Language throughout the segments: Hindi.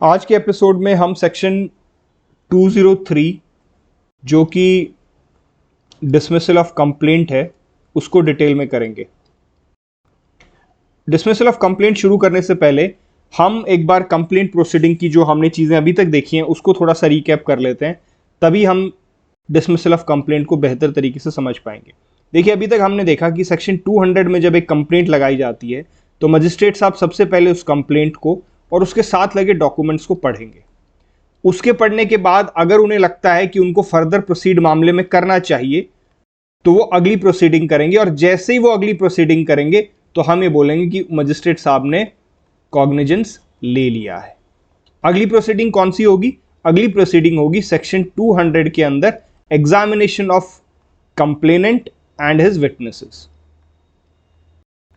आज के एपिसोड में हम सेक्शन 203 जो कि डिसमिसल ऑफ कंप्लेंट है उसको डिटेल में करेंगे। डिसमिसल ऑफ कंप्लेंट शुरू करने से पहले हम एक बार कंप्लेंट प्रोसीडिंग की जो हमने चीज़ें अभी तक देखी हैं उसको थोड़ा सा रिकैप कर लेते हैं, तभी हम डिसमिसल ऑफ कंप्लेंट को बेहतर तरीके से समझ पाएंगे। देखिए, अभी तक हमने देखा कि सेक्शन 200 में जब एक कंप्लेंट लगाई जाती है तो मजिस्ट्रेट साहब सबसे पहले उस कंप्लेंट को और उसके साथ लगे डॉक्यूमेंट्स को पढ़ेंगे। उसके पढ़ने के बाद अगर उन्हें लगता है कि उनको फर्दर प्रोसीड मामले में करना चाहिए तो वो अगली प्रोसीडिंग करेंगे, और जैसे ही वो अगली प्रोसीडिंग करेंगे तो हम ये बोलेंगे कि मजिस्ट्रेट साहब ने कॉग्निजेंस ले लिया है। अगली प्रोसीडिंग कौन सी होगी? अगली प्रोसीडिंग होगी सेक्शन 200 के अंदर examination of complainant and his witnesses.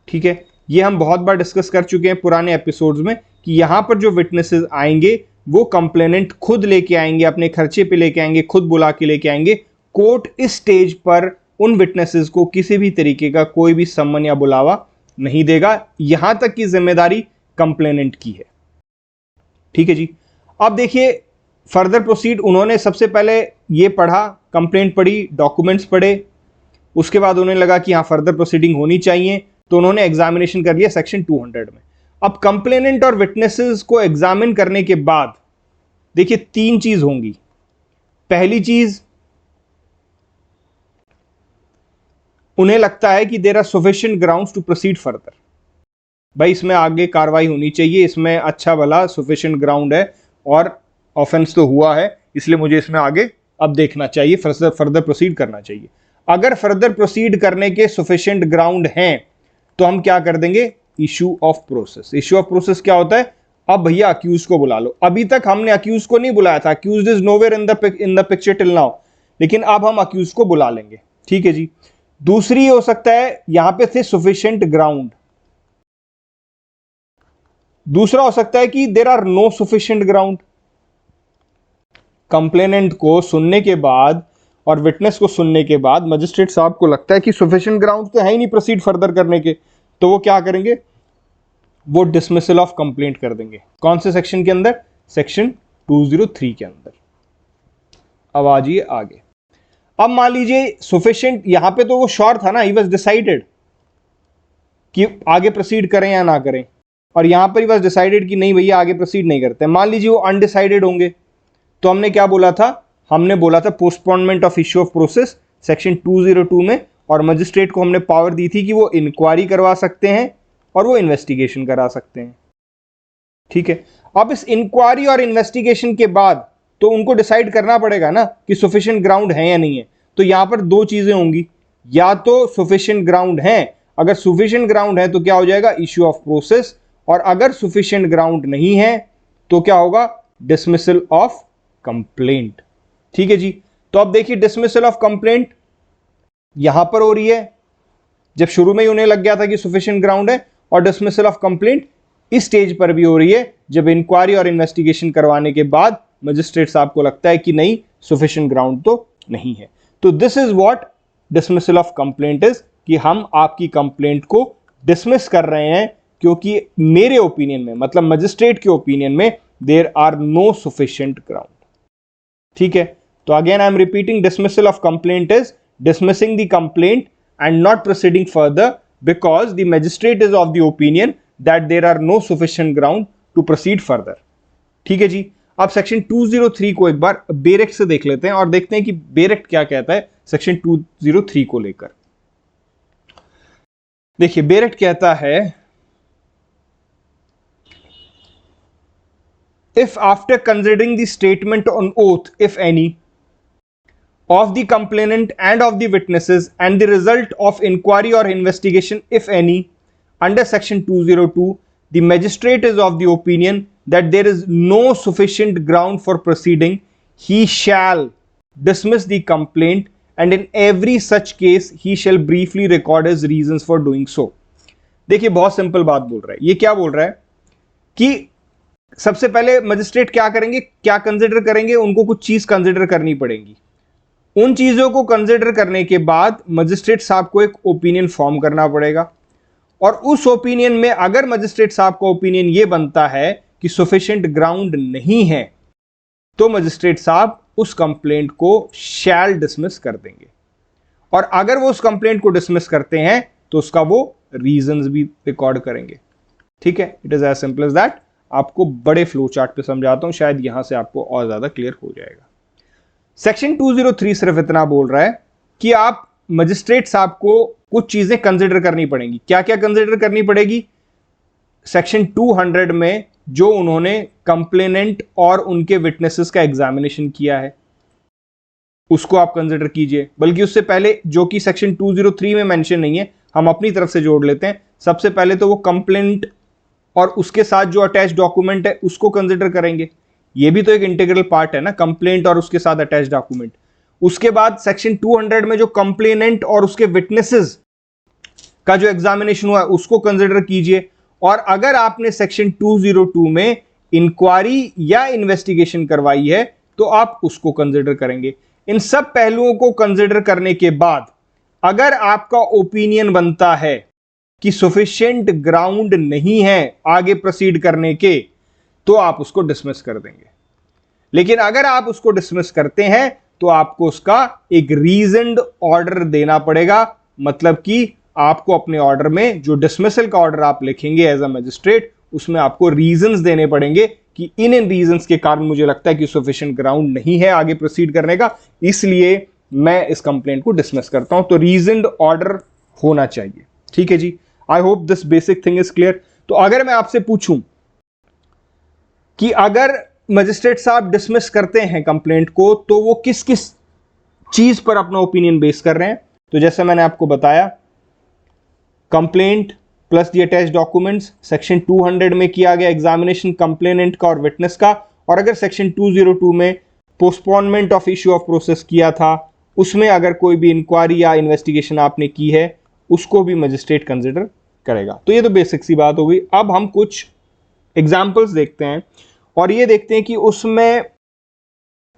ठीक है, ये हम बहुत बार डिस्कस कर चुके हैं पुराने एपिसोड्स में कि यहां पर जो विटनेसेस आएंगे वो कंप्लेनेंट खुद लेके आएंगे, अपने खर्चे पे लेके आएंगे, खुद बुला के लेके आएंगे। कोर्ट इस स्टेज पर उन विटनेसेस को किसी भी तरीके का कोई भी सम्मन या बुलावा नहीं देगा, यहां तक की जिम्मेदारी कंप्लेनेंट की है। ठीक है जी। अब देखिए फर्दर प्रोसीड, उन्होंने सबसे पहले ये पढ़ा, कंप्लेंट पढ़ी, डॉक्यूमेंट्स पढ़े, उसके बाद उन्हें लगा कि हाँ फर्दर प्रोसीडिंग होनी चाहिए तो उन्होंने एग्जामिनेशन कर लिया सेक्शन 200 में। अब कंप्लेनेंट और विटनेसेस को एग्जामिन करने के बाद देखिए तीन चीज होंगी। पहली चीज, उन्हें लगता है कि there are sufficient grounds to proceed further. भाई इसमें आगे कार्रवाई होनी चाहिए, इसमें अच्छा भला सफिशिएंट ग्राउंड है और ऑफेंस तो हुआ है, इसलिए मुझे इसमें आगे अब देखना चाहिए, फर्दर प्रोसीड करना चाहिए। अगर फर्दर प्रोसीड करने के सफिशिएंट ग्राउंड हैं तो हम क्या कर देंगे? Issue of process. Issue of process क्या होता है? अब भैया अक्यूज को बुला लो। अभी तक हमने अक्यूज को नहीं बुलाया था, accused is nowhere in the picture till now, लेकिन अब हम अक्यूज को बुला लेंगे। ठीक है जी। दूसरी हो सकता है यहां पे थे सफिशिएंट ग्राउंड, दूसरा हो सकता है कि there are no sufficient ground. Complainant को सुनने के बाद और विटनेस को सुनने के बाद मजिस्ट्रेट साहब को लगता है कि सफिशिएंट ग्राउंड तो है ही नहीं प्रोसीड फर्दर करने के, तो वो क्या करेंगे? वो डिसमिसल ऑफ कंप्लेंट कर देंगे। कौन से सेक्शन के अंदर? सेक्शन 203 के अंदर। अब आ जाइए आगे। अब मान लीजिए सफिशिएंट, यहां पे तो वो श्योर था ना, ही वाज डिसाइडेड कि आगे प्रोसीड करें या ना करें, और यहां पर ही वाज डिसाइडेड कि नहीं भैया आगे प्रोसीड नहीं करते। मान लीजिए वो अनडिसाइडेड होंगे, तो हमने क्या बोला था? हमने बोला था postponement of issue of process section 202 में, और मजिस्ट्रेट को हमने पावर दी थी कि वो इंक्वायरी करवा सकते हैं और वो इन्वेस्टिगेशन करा सकते हैं। ठीक है, अब इस इंक्वायरी और इन्वेस्टिगेशन के बाद तो उनको डिसाइड करना पड़ेगा ना कि सफिशिएंट ग्राउंड है या नहीं है। तो यहां पर दो चीजें होंगी, या तो सफिशिएंट ग्राउंड है, अगर सफिशिएंट ग्राउंड है तो क्या हो जाएगा? इश्यू ऑफ प्रोसेस, और अगर सफिशिएंट ग्राउंड नहीं है तो क्या होगा? Dismissal of complaint. ठीक है जी। तो अब देखिए डिसमिसल ऑफ कंप्लेंट यहां पर हो रही है जब शुरू में ही उन्हें लग गया था कि सफिशिएंट ग्राउंड है, और डिसमिसल ऑफ कंप्लेंट इस स्टेज पर भी हो रही है जब इंक्वायरी और इन्वेस्टिगेशन करवाने के बाद मजिस्ट्रेट साहब को लगता है कि नहीं सफिशिएंट ग्राउंड तो नहीं है। तो this is what dismissal of complaint is, कि हम आपकी कंप्लेंट को डिसमिस कर रहे हैं क्योंकि मेरे ओपिनियन में, मतलब मजिस्ट्रेट के ओपिनियन में, there are no sufficient ground. ठीक है, तो again I am repeating, dismissal of complaint is dismissing the complaint and not proceeding further because the magistrate is of the opinion that there are no sufficient ground to proceed further. ठीक है जी। अब सेक्शन 203 को एक बार बेरेक्ट से देख लेते हैं और देखते हैं कि बेरेक्ट क्या कहता है सेक्शन 203 को लेकर। देखिए बेरेक्ट कहता है, if after considering the statement on oath, if any, of the complainant and of the witnesses and the result of inquiry or investigation, if any, under section 202, the magistrate is of the opinion that there is no sufficient ground for proceeding, he shall dismiss the complaint, and in every such case he shall briefly record his reasons for doing so. देखिए बहुत सिंपल बात बोल रहा है। ये क्या बोल रहा है कि सबसे पहले मजिस्ट्रेट क्या करेंगे, क्या कंसिडर करेंगे? उनको कुछ चीज कंसिडर करनी पड़ेगी। उन चीजों को कंसिडर करने के बाद मजिस्ट्रेट साहब को एक ओपिनियन फॉर्म करना पड़ेगा, और उस ओपिनियन में अगर मजिस्ट्रेट साहब का ओपिनियन यह बनता है कि सफिशिएंट ग्राउंड नहीं है, तो मजिस्ट्रेट साहब उस कंप्लेंट को शैल डिसमिस कर देंगे। और अगर वो उस कंप्लेंट को डिसमिस करते हैं तो उसका वो रीजंस भी रिकॉर्ड करेंगे। ठीक है, it is as simple as that. आपको बड़े फ्लो चार्ट पे समझाता हूं, शायद यहां से आपको और ज्यादा क्लियर हो जाएगा। सेक्शन 203 सिर्फ इतना बोल रहा है कि आप मजिस्ट्रेट साहब को कुछ चीजें कंसिडर करनी पड़ेंगी। क्या क्या कंसिडर करनी पड़ेगी? सेक्शन 200 में जो उन्होंने कंप्लेनेंट और उनके विटनेसेस का एग्जामिनेशन किया है उसको आप कंसिडर कीजिए। बल्कि उससे पहले, जो कि सेक्शन 203 में मेंशन नहीं है, हम अपनी तरफ से जोड़ लेते हैं। सबसे पहले तो वो कंप्लेंट और उसके साथ जो अटैच डॉक्यूमेंट है उसको कंसिडर करेंगे। ये भी तो एक इंटीग्रल पार्ट है ना, कंप्लेंट और उसके साथ अटैच डॉक्यूमेंट। उसके बाद सेक्शन 200 में जो कंप्लेनेंट और उसके विटनेसेस का जो एग्जामिनेशन हुआ है उसको कंसिडर कीजिए। और अगर आपने सेक्शन 202 में इंक्वायरी या इन्वेस्टिगेशन करवाई है तो आप उसको कंसिडर करेंगे। इन सब पहलुओं को कंसिडर करने के बाद अगर आपका ओपिनियन बनता है कि सफिशिएंट ग्राउंड नहीं है आगे प्रोसीड करने के, तो आप उसको डिसमिस कर देंगे। लेकिन अगर आप उसको डिसमिस करते हैं तो आपको उसका एक रीजनड ऑर्डर देना पड़ेगा। मतलब कि आपको अपने ऑर्डर में जो डिसमिसल का ऑर्डर आप लिखेंगे एज अ मजिस्ट्रेट, उसमें आपको रीजंस देने पड़ेंगे कि इन रीजंस के कारण मुझे लगता है कि सफिशिएंट ग्राउंड नहीं है आगे प्रोसीड करने का, इसलिए मैं इस कंप्लेंट को डिसमिस करता हूं। तो रीजनड ऑर्डर होना चाहिए। ठीक है जी, I hope this basic thing is clear. तो अगर मैं आपसे पूछूं कि अगर मजिस्ट्रेट साहब डिसमिस करते हैं कंप्लेंट को तो वो किस किस चीज पर अपना ओपिनियन बेस कर रहे हैं, तो जैसे मैंने आपको बताया, कंप्लेंट प्लस दी अटैच डॉक्यूमेंट्स, सेक्शन 200 में किया गया एग्जामिनेशन कंप्लेनेंट का और विटनेस का, और अगर सेक्शन 202 में postponement of issue of process किया था उसमें अगर कोई भी इंक्वायरी या इन्वेस्टिगेशन आपने की है उसको भी मजिस्ट्रेट कंसिडर करेगा। तो ये तो बेसिक सी बात हो गई। अब हम कुछ एग्जाम्पल्स देखते हैं और ये देखते हैं कि उसमें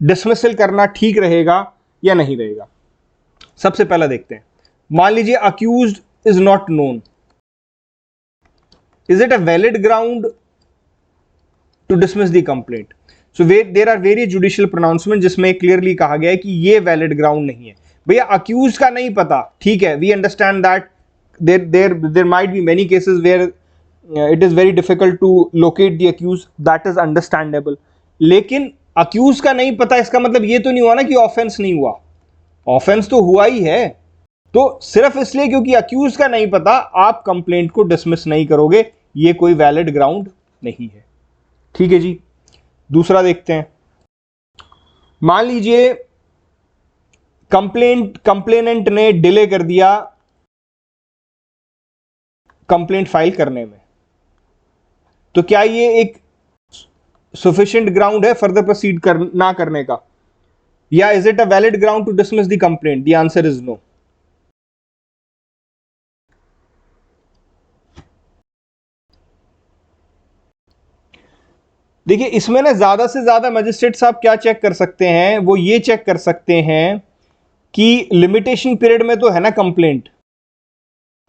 डिसमिसल करना ठीक रहेगा या नहीं रहेगा। सबसे पहला देखते हैं, मान लीजिए accused is not known, is it a valid ground to dismiss the complaint? So there are various judicial pronouncement जिसमें क्लियरली कहा गया है कि ये वैलिड ग्राउंड नहीं है। भैया अक्यूज का नहीं पता, ठीक है, we understand that there might be many cases where it is very difficult to locate the accused, that is understandable। लेकिन अक्यूज का नहीं पता इसका मतलब ये तो नहीं हुआ ना कि ऑफेंस नहीं हुआ, ऑफेंस तो हुआ ही है। तो सिर्फ इसलिए क्योंकि अक्यूज का नहीं पता आप कंप्लेंट को डिसमिस नहीं करोगे, ये कोई वैलिड ग्राउंड नहीं है। ठीक है जी, दूसरा देखते हैं। मान लीजिए कंप्लेनेंट ने डिले कर दिया कंप्लेंट फाइल करने में, तो क्या ये एक सफिशिएंट ग्राउंड है फर्दर प्रोसीड ना करने का, या is it a valid ground to dismiss the complaint? The answer is no. देखिए इसमें ना ज्यादा से ज्यादा मजिस्ट्रेट साहब क्या चेक कर सकते हैं, वो ये चेक कर सकते हैं कि लिमिटेशन पीरियड में तो है ना कंप्लेंट।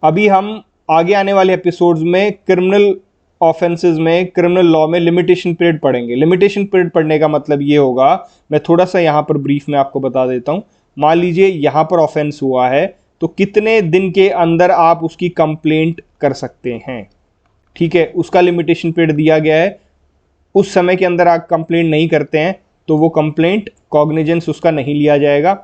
अभी हम आगे आने वाले एपिसोड्स में क्रिमिनल ऑफेंसेस में, क्रिमिनल लॉ में लिमिटेशन पीरियड पढ़ेंगे। लिमिटेशन पीरियड पढ़ने का मतलब ये होगा, मैं थोड़ा सा यहां पर ब्रीफ में आपको बता देता हूं। मान लीजिए यहां पर ऑफेंस हुआ है तो कितने दिन के अंदर आप उसकी कंप्लेंट कर सकते हैं। ठीक है, उसका लिमिटेशन पीरियड दिया गया है, उस समय के अंदर आप कंप्लेंट नहीं करते हैं तो वो कंप्लेंट कॉग्निजेंस उसका नहीं लिया जाएगा।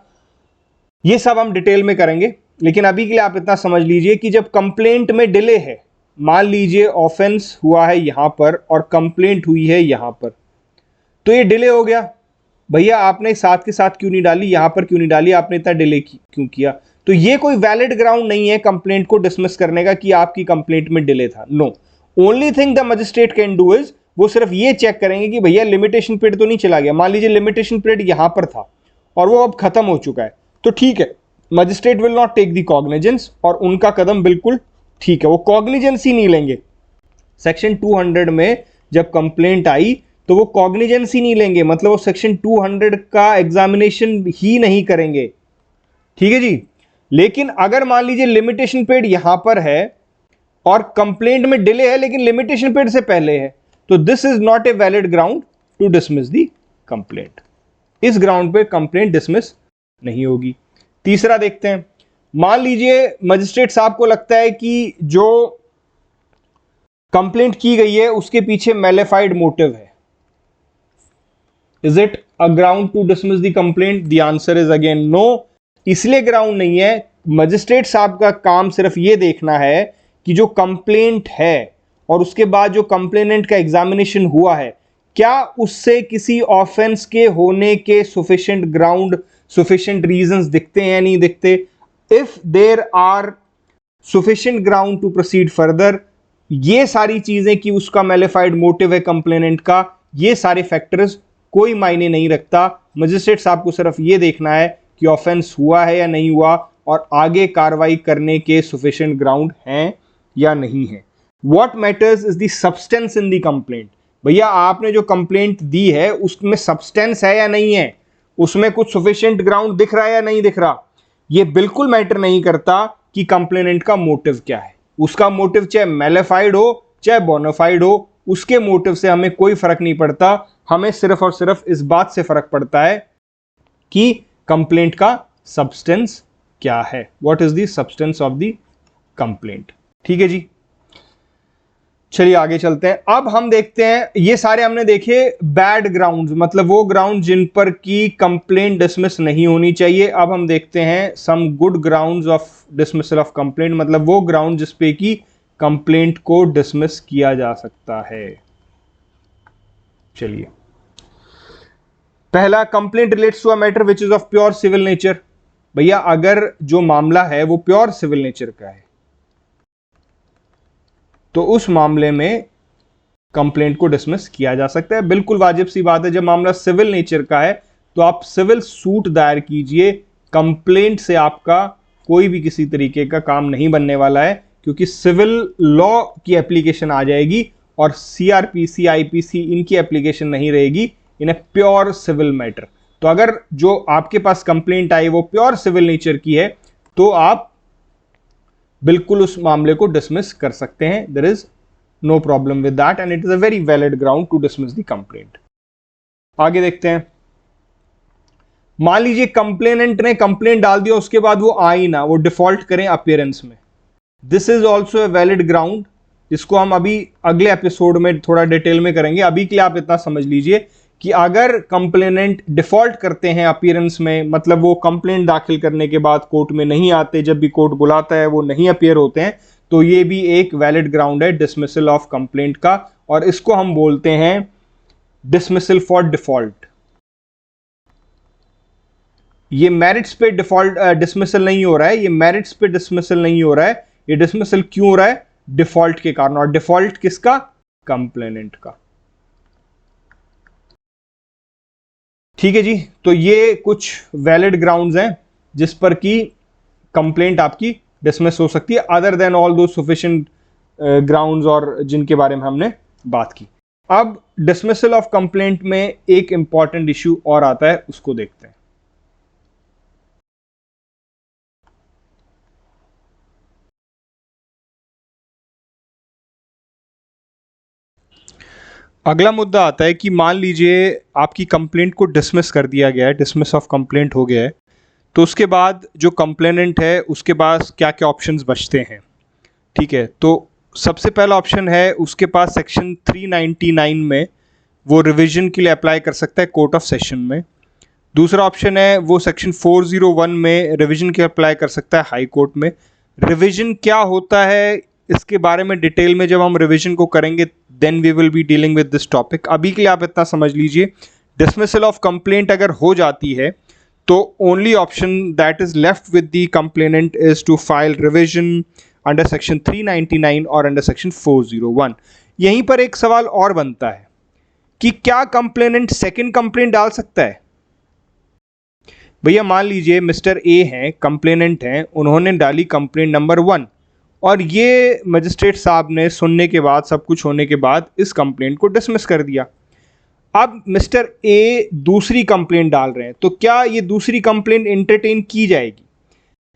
ये सब हम डिटेल में करेंगे, लेकिन अभी के लिए आप इतना समझ लीजिए कि जब कंप्लेंट में डिले है, मान लीजिए ऑफेंस हुआ है यहां पर और कंप्लेंट हुई है यहां पर, तो ये डिले हो गया। भैया आपने साथ के साथ क्यों नहीं डाली, यहां पर क्यों नहीं डाली, आपने इतना डिले क्यों किया? तो ये कोई वैलिड ग्राउंड नहीं है कंप्लेंट को डिसमिस करने का कि आपकी कंप्लेंट में डिले था। No, only thing the magistrate can do is, वो सिर्फ ये चेक करेंगे कि भैया लिमिटेशन पीरियड तो नहीं चला गया। मान लीजिए लिमिटेशन पीरियड यहां पर था और वो अब खत्म हो चुका है, तो ठीक है, magistrate will not take the cognizance, और उनका कदम बिल्कुल ठीक है, वो कॉग्निजेंस ही नहीं लेंगे। सेक्शन 200 में जब कंप्लेंट आई तो वो कॉग्निजेंस ही नहीं लेंगे, मतलब वो सेक्शन 200 का एग्जामिनेशन ही नहीं करेंगे। ठीक है जी, लेकिन अगर मान लीजिए लिमिटेशन पीरियड यहां पर है और कंप्लेंट में डिले है लेकिन लिमिटेशन पीरियड से पहले है, तो this is not a valid ground to dismiss the complaint. इस ग्राउंड पे कंप्लेंट डिसमिस नहीं होगी। तीसरा देखते हैं, मान लीजिए मजिस्ट्रेट साहब को लगता है कि जो कंप्लेंट की गई है उसके पीछे मैलिफाइड मोटिव है। Is it a ground to dismiss the complaint? The answer is again no. इसलिए ग्राउंड नहीं है। मजिस्ट्रेट साहब का काम सिर्फ यह देखना है कि जो कंप्लेंट है और उसके बाद जो कंप्लेनेंट का एग्जामिनेशन हुआ है, क्या उससे किसी ऑफेंस के होने के सुफिशिएंट ग्राउंड, सुफिशिएंट रीजंस दिखते हैं या नहीं दिखते। If there are sufficient ground to proceed further, ये सारी चीजें कि उसका मैलिफाइड मोटिव है कंप्लेनेंट का, ये सारे फैक्टर्स कोई मायने नहीं रखता। मजिस्ट्रेट साहब को सिर्फ ये देखना है कि ऑफेंस हुआ है या नहीं हुआ और आगे कार्रवाई करने के सुफिशिएंट ग्राउंड हैं या नहीं है। What matters is the substance in the complaint. भैया आपने जो कंप्लेंट दी है उसमें सब्सटेंस है या नहीं है, उसमें कुछ सुफिशिएंट ग्राउंड दिख रहा है या नहीं दिख रहा। ये बिल्कुल मैटर नहीं करता कि कंप्लेनेंट का मोटिव क्या है। उसका मोटिव चाहे मैलिफाइड हो चाहे बोनाफाइड हो, उसके मोटिव से हमें कोई फर्क नहीं पड़ता। हमें सिर्फ और सिर्फ इस बात से फर्क पड़ता है कि कंप्लेंट का सब्सटेंस क्या है। What is the substance of the complaint. ठीक है जी, चलिए आगे चलते हैं। अब हम देखते हैं, ये सारे हमने देखे बैड ग्राउंड्स, मतलब वो ग्राउंड जिन पर की कंप्लेंट डिसमिस नहीं होनी चाहिए। अब हम देखते हैं some good grounds of dismissal of complaint, मतलब वो ग्राउंड जिस पे की कंप्लेंट को डिसमिस किया जा सकता है। चलिए, पहला, complaint relates to a matter which is of pure civil nature. भैया अगर जो मामला है वो प्योर सिविल नेचर का है तो उस मामले में कंप्लेंट को डिसमिस किया जा सकता है। बिल्कुल वाजिब सी बात है। जब मामला सिविल नेचर का है तो आप सिविल सूट दायर कीजिए। कंप्लेंट से आपका कोई भी किसी तरीके का काम नहीं बनने वाला है, क्योंकि सिविल लॉ की एप्लीकेशन आ जाएगी और सीआरपीसी, आईपीसी इनकी एप्लीकेशन नहीं रहेगी इन ए प्योर सिविल मैटर। तो अगर जो आपके पास कंप्लेंट आई वो प्योर सिविल नेचर की है तो आप बिल्कुल उस मामले को डिसमिस कर सकते हैं। There is no problem with that and it is a very valid ground to dismiss the complaint. आगे देखते हैं, मान लीजिए कंप्लेनेंट ने कंप्लेंट डाल दिया, उसके बाद वो आई ना, वो डिफॉल्ट करें अपीयरेंस में। This is also a valid ground, जिसको हम अभी अगले एपिसोड में थोड़ा डिटेल में करेंगे। अभी के लिए आप इतना समझ लीजिए कि अगर कंप्लेनेंट डिफॉल्ट करते हैं अपीयरेंस में, मतलब वो कंप्लेंट दाखिल करने के बाद कोर्ट में नहीं आते, जब भी कोर्ट बुलाता है वो नहीं अपीयर होते हैं, तो ये भी एक वैलिड ग्राउंड है डिसमिसल ऑफ कंप्लेंट का, और इसको हम बोलते हैं डिसमिसल फॉर डिफॉल्ट। ये मेरिट्स पे डिफॉल्ट डिसमिसल नहीं हो रहा है, ये मेरिट्स पे डिसमिसल नहीं हो रहा है। ये डिसमिसल क्यों हो रहा है? डिफॉल्ट के कारण। और डिफॉल्ट किसका? कंप्लेनेंट का। ठीक है जी, तो ये कुछ वैलिड ग्राउंड्स हैं जिस पर की कंप्लेंट आपकी डिसमिस हो सकती है, अदर देन ऑल दो सफिशिएंट ग्राउंड्स और जिनके बारे में हमने बात की। अब डिसमिसल ऑफ कंप्लेंट में एक इंपॉर्टेंट इश्यू और आता है, उसको देखते हैं। अगला मुद्दा आता है कि मान लीजिए आपकी कंप्लेंट को डिसमिस कर दिया गया है, डिसमिस ऑफ कंप्लेंट हो गया है, तो उसके बाद जो कंप्लेनेंट है उसके पास क्या क्या ऑप्शंस बचते हैं। ठीक है, तो सबसे पहला ऑप्शन है उसके पास सेक्शन 399 में वो रिवीजन के लिए अप्लाई कर सकता है कोर्ट ऑफ सेशन में। दूसरा ऑप्शन है वो सेक्शन 401 में रिवीजन के अप्लाई कर सकता है हाई कोर्ट में। रिवीजन क्या होता है इसके बारे में डिटेल में जब हम रिवीजन को करेंगे then we will be dealing with this topic. अभी के लिए आप इतना समझ लीजिए, डिसमिसल ऑफ कंप्लेंट अगर हो जाती है तो only option that is left with the complainant is to file revision under section 399 और अंडर सेक्शन 401। यहीं पर एक सवाल और बनता है कि क्या कंप्लेनेंट सेकंड कंप्लेंट डाल सकता है? भैया मान लीजिए मिस्टर ए हैं, कंप्लेनेंट हैं, उन्होंने डाली कंप्लेंट नंबर 1 और ये मजिस्ट्रेट साहब ने सुनने के बाद, सब कुछ होने के बाद इस कंप्लेंट को डिसमिस कर दिया। अब मिस्टर ए दूसरी कंप्लेंट डाल रहे हैं, तो क्या ये दूसरी कंप्लेंट एंटरटेन की जाएगी?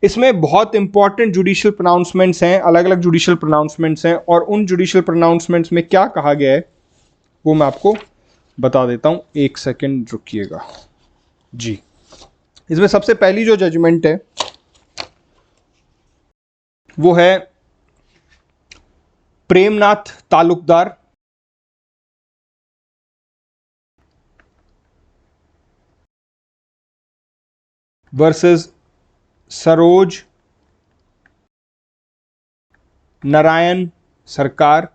इसमें बहुत इंपॉर्टेंट जुडिशियल प्रोनाउंसमेंट्स हैं, अलग अलग जुडिशियल प्रोनाउंसमेंट्स हैं, और उन जुडिशियल प्रोनाउंसमेंट्स में क्या कहा गया है वो मैं आपको बता देता हूं, एक सेकंड रुकिएगा जी। इसमें सबसे पहली जो जजमेंट है वो है प्रेमनाथ तालुकदार वर्सेस सरोज नारायण सरकार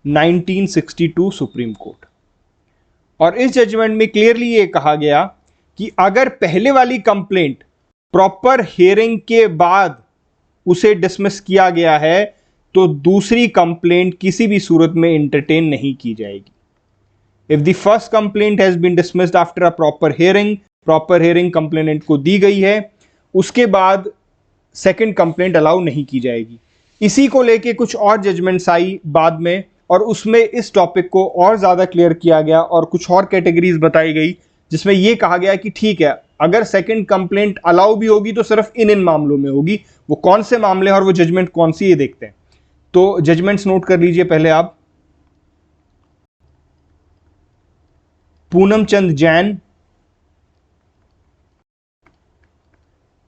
1962 सुप्रीम कोर्ट। और इस जजमेंट में क्लियरली ये कहा गया कि अगर पहले वाली कंप्लेंट प्रॉपर हियरिंग के बाद उसे डिसमिस किया गया है तो दूसरी कंप्लेंट किसी भी सूरत में एंटरटेन नहीं की जाएगी। If the first complaint has been dismissed after a proper hearing complainant को दी गई है, उसके बाद सेकंड कंप्लेंट अलाउ नहीं की जाएगी। इसी को लेके कुछ और जजमेंट्स आई बाद में और उसमें इस टॉपिक को और ज्यादा क्लियर किया गया और कुछ और कैटेगरीज बताई गई जिसमें यह कहा गया कि ठीक है, अगर सेकंड कंप्लेंट अलाउ भी होगी तो सिर्फ इन मामलों में होगी। वो कौन से मामले और वो जजमेंट कौन सी, ये देखते हैं। तो जजमेंट्स नोट कर लीजिए पहले आप। Poonam Chand Jain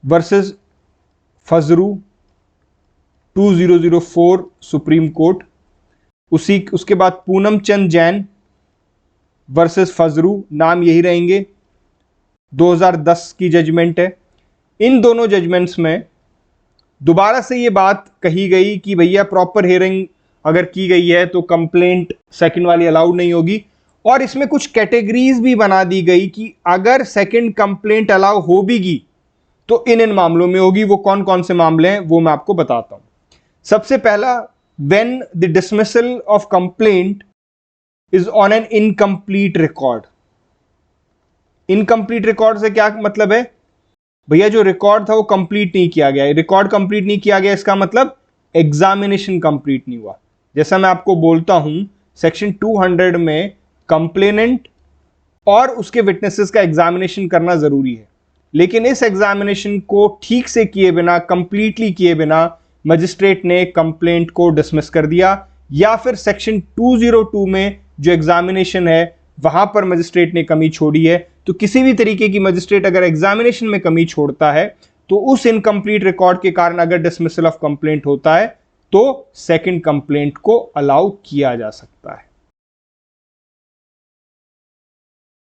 versus Fajru 2004 supreme court. उसके बाद पूनम चंद जैन वर्सेस फजरू, नाम यही रहेंगे, 2010 की जजमेंट है। इन दोनों जजमेंट्स में दोबारा से ये बात कही गई कि भैया प्रॉपर हियरिंग अगर की गई है तो कंप्लेंट सेकंड वाली अलाउड नहीं होगी। और इसमें कुछ कैटेगरीज भी बना दी गई कि अगर सेकंड कंप्लेंट अलाउ हो भी तो इन मामलों में होगी। वो कौन कौन से मामले हैं वो मैं आपको बताता हूं। सबसे पहला, when the dismissal of complaint is on an incomplete record. Incomplete record से क्या मतलब है? भैया जो रिकॉर्ड था वो कंप्लीट नहीं किया गया। रिकॉर्ड कंप्लीट नहीं किया गया इसका मतलब एग्जामिनेशन कंप्लीट नहीं हुआ। जैसा मैं आपको बोलता हूं, सेक्शन 200 में कंप्लेनेंट और उसके विटनेसेस का एग्जामिनेशन करना जरूरी है, लेकिन इस एग्जामिनेशन को ठीक से किए बिना, कंप्लीटली किए बिना मजिस्ट्रेट ने कंप्लेंट को डिसमिस कर दिया, या फिर सेक्शन 202 में जो एग्जामिनेशन है वहां पर मजिस्ट्रेट ने कमी छोड़ी है। तो किसी भी तरीके की मजिस्ट्रेट अगर एग्जामिनेशन में कमी छोड़ता है तो उस इनकम्प्लीट रिकॉर्ड के कारण अगर डिसमिसल ऑफ कंप्लेंट होता है तो सेकंड कंप्लेंट को अलाउ किया जा सकता है।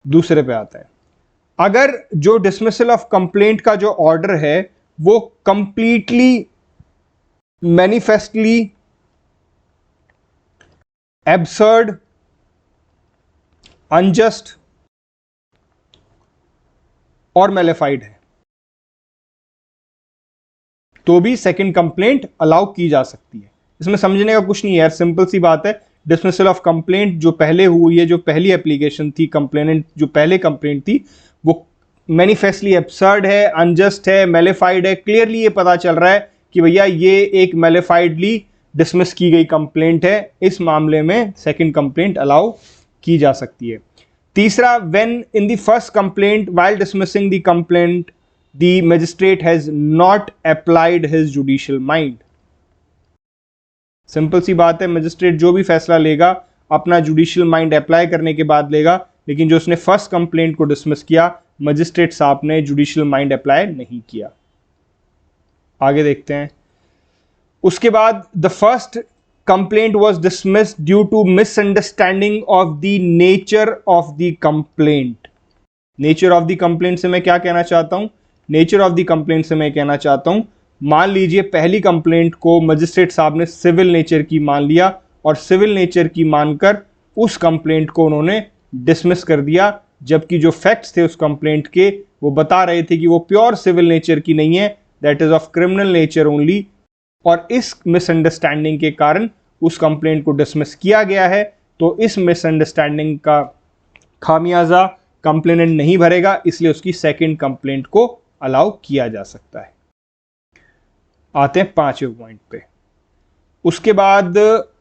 दूसरे पे आता है, अगर जो डिसमिसल ऑफ कंप्लेंट का जो ऑर्डर है वो कंप्लीटली मैनिफेस्टली एब्सर्ड, अनजस्ट और मेलेफाइड है तो भी सेकंड कंप्लेंट अलाउ की जा सकती है। इसमें समझने का कुछ नहीं है यार, सिंपल सी बात है। डिसमिसल ऑफ कंप्लेंट जो पहले हुई है, जो पहली एप्लीकेशन थी, कंप्लेनेंट जो पहले कंप्लेंट थी, वो मैनिफेस्टली एब्सर्ड है, अनजस्ट है, मेलेफाइड है। क्लियरली ये पता चल रहा है कि भैया ये एक मेलेफाइडली डिसमिस की गई कंप्लेंट है। इस मामले में सेकंड कंप्लेंट अलाउ की जा सकती है। तीसरा, when in the first complaint while dismissing the complaint the magistrate has not applied his judicial mind. Simple सी बात है, मजिस्ट्रेट जो भी फैसला लेगा अपना जुडिशियल माइंड अप्लाई करने के बाद लेगा, लेकिन जो उसने फर्स्ट कंप्लेंट को डिसमिस किया, मजिस्ट्रेट साहब ने जुडिशियल माइंड अप्लाई नहीं किया। आगे देखते हैं। उसके बाद, the first complaint was dismissed due to misunderstanding of the nature of the complaint. Nature of the complaint से मैं क्या कहना चाहता हूं? नेचर ऑफ द कंप्लेंट से मैं कहना चाहता हूं, मान लीजिए पहली कंप्लेंट को मजिस्ट्रेट साहब ने सिविल नेचर की मान लिया और सिविल नेचर की मानकर उस कंप्लेंट को उन्होंने डिसमिस कर दिया, जबकि जो फैक्ट्स थे उस कंप्लेंट के वो बता रहे थे कि वो प्योर सिविल नेचर की नहीं है, that is of criminal nature only. और इस मिसअंडरस्टैंडिंग के कारण उस कंप्लेंट को डिसमिस किया गया है। तो इस मिसअंडरस्टैंडिंग का खामियाजा कंप्लेनेंट नहीं भरेगा, इसलिए उसकी सेकंड कंप्लेंट को अलाउ किया जा सकता है। आते हैं पांचवें पॉइंट पे। उसके बाद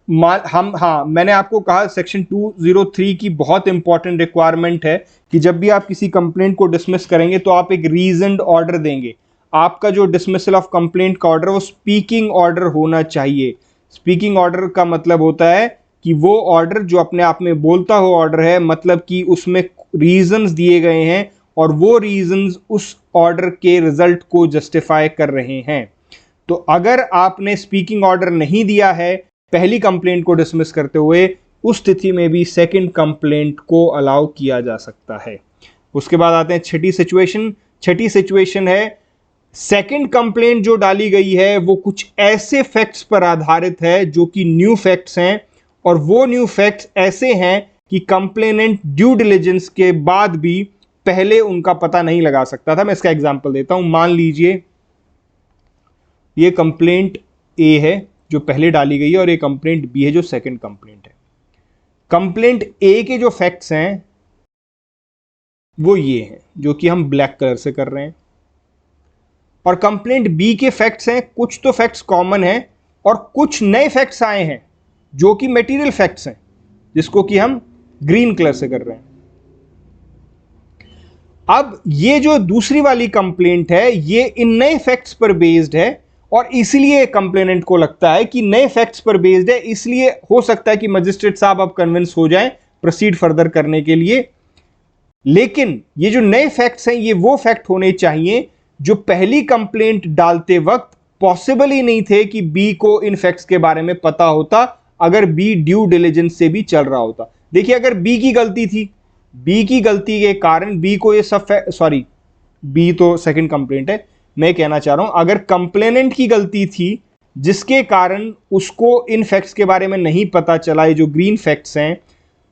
मैंने आपको कहा सेक्शन 203 की बहुत इंपॉर्टेंट रिक्वायरमेंट है कि जब भी आप किसी कंप्लेंट को डिसमिस करेंगे तो आप एक रीजनड ऑर्डर देंगे। आपका जो डिसमिसल ऑफ कंप्लेंट का ऑर्डर वो स्पीकिंग ऑर्डर होना चाहिए। स्पीकिंग ऑर्डर का मतलब होता है कि वो ऑर्डर जो अपने आप में बोलता हो ऑर्डर है, मतलब कि उसमें रीजंस दिए गए हैं और वो रीजंस उस ऑर्डर के रिजल्ट को जस्टिफाई कर रहे हैं। तो अगर आपने स्पीकिंग ऑर्डर नहीं दिया है पहली कंप्लेंट को डिसमिस करते हुए, उस स्थिति में भी सेकंड कंप्लेंट को अलाउ किया जा सकता है। उसके बाद आते हैं छठी सिचुएशन। छठी सिचुएशन है सेकंड कंप्लेंट जो डाली गई है वो कुछ ऐसे फैक्ट्स पर आधारित है जो कि न्यू फैक्ट्स हैं, और वो न्यू फैक्ट्स ऐसे हैं कि कंप्लेनेंट ड्यू डिलिजेंस के बाद भी पहले उनका पता नहीं लगा सकता था। मैं इसका एग्जांपल देता हूं। मान लीजिए ये कंप्लेंट ए है जो पहले डाली गई है और ये कंप्लेंट बी है जो सेकंड कंप्लेंट है। कंप्लेंट ए के जो फैक्ट्स हैं वो ये हैं जो कि हम ब्लैक कलर से कर रहे हैं, और कंप्लेंट बी के फैक्ट्स हैं, कुछ तो फैक्ट्स कॉमन हैं और कुछ नए फैक्ट्स आए हैं जो कि मटेरियल फैक्ट्स हैं जिसको कि हम ग्रीन कलर से कर रहे हैं। अब ये जो दूसरी वाली कंप्लेंट है ये इन नए फैक्ट्स पर बेस्ड है, और इसलिए कंप्लेनेंट को लगता है कि नए फैक्ट्स पर बेस्ड है, इसलिए हो सकता है कि मजिस्ट्रेट साहब अब कन्विंस हो जाएं प्रोसीड फर्दर करने के लिए। लेकिन ये जो नए फैक्ट्स हैं ये वो फैक्ट होने चाहिए जो पहली कंप्लेंट डालते वक्त पॉसिबल ही नहीं थे कि बी को इन फैक्ट्स के बारे में पता होता अगर बी ड्यू डिलिजेंस से भी चल रहा होता। देखिए, अगर बी की गलती थी, बी की गलती के कारण बी को ये सब सॉरी बी तो सेकंड कंप्लेंट है, मैं कहना चाह रहा हूं अगर कंप्लेनेंट की गलती थी जिसके कारण उसको इन फैक्ट्स के बारे में नहीं पता चला, ये जो ग्रीन फैक्ट्स हैं,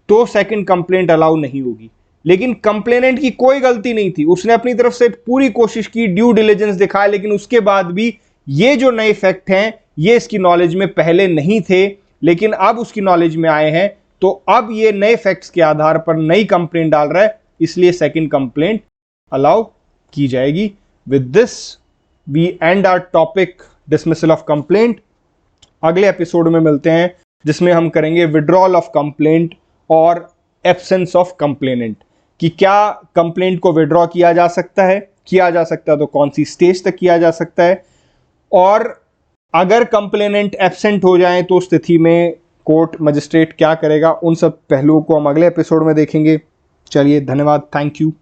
तो सेकंड कंप्लेंट अलाउ नहीं होगी। लेकिन कंप्लेनेंट की कोई गलती नहीं थी, उसने अपनी तरफ से पूरी कोशिश की, ड्यू डिलिजेंस दिखाया, लेकिन उसके बाद भी ये जो नए फैक्ट हैं ये इसकी नॉलेज में पहले नहीं थे लेकिन अब उसकी नॉलेज में आए हैं, तो अब ये नए फैक्ट्स के आधार पर नई कंप्लेंट डाल रहा है, इसलिए सेकंड कंप्लेंट अलाउ की जाएगी। With this we end our topic dismissal of complaint. अगले एपिसोड में मिलते हैं जिसमें हम करेंगे विड्रॉल ऑफ कंप्लेंट और एब्सेंस ऑफ कंप्लेनेंट, कि क्या कंप्लेंट को विड्रॉ किया जा सकता है तो कौन सी स्टेज तक किया जा सकता है, और अगर कंप्लेनेंट एब्सेंट हो जाए तो स्थिति में कोर्ट मजिस्ट्रेट क्या करेगा। उन सब पहलुओं को हम अगले एपिसोड में देखेंगे। चलिए, धन्यवाद, थैंक यू।